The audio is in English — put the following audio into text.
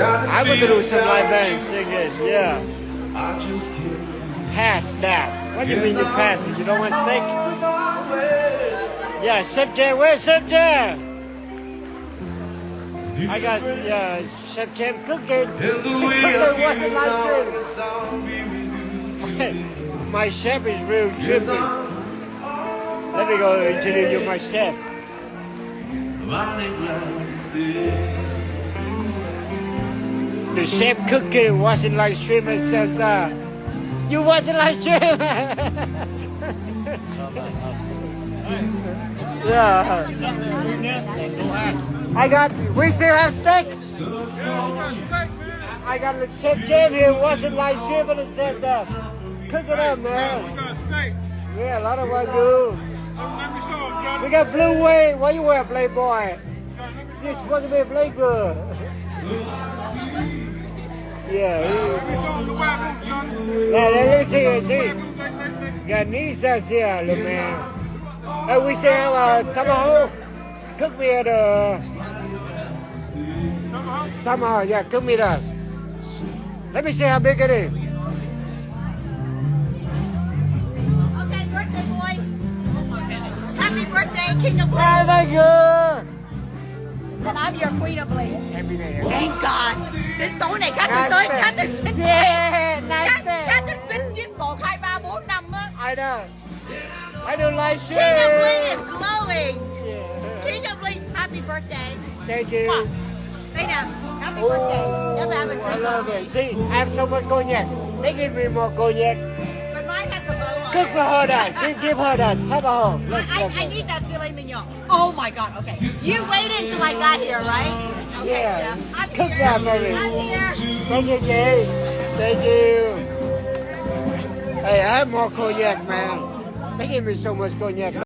I'm gonna do some live band singing, yeah. Pass that. What do you mean you pass it? You don't want steak? Yeah, Chef Jam, where's Chef Jam? I got Chef Jam cooking. Cooking wasn't like this. My chef is real trippy. Let me go introduce you my chef. The chef cooking wasn't like stream and said, you wasn't like stream. Yeah. We still have steak. I got the Chef Jam here watching live stream and said, cook it up, man. Yeah, a lot of us do. We got Blue Wayne. What you wear, Playboy? You're supposed to be play good. Yeah. Let me see. Got Nissa's here, little man. We still have tomahawk. Cook me at tomahawk. Yeah, cook me that. Let me see how big it is. Okay, birthday boy. Happy birthday, King of Blue. Thank you. And I'm your Queen of Blue. Happy New Year. Thank God. Đến tối này khách tôi tới, khách tôi xin khách tôi xin chiếc 1, 2, 3, 4, 5 á. I know. I do live stream. King of Blue is glowing. Yeah. King of Blue, happy birthday. Thank you. Đây nè, happy birthday. Have a I love it. See, I have so much cognac. They give me more cognac. But mine has a bow on Cook it. for her that. Give her that. Take her home. I need that filet mignon. Oh my God, okay. You waited until I got here, right? Okay, Yeah. Chef. I'm Cook here. that, baby. I'm here. Thank you, Jay. Thank you. Hey, I have more cognac, man. They give me so much cognac.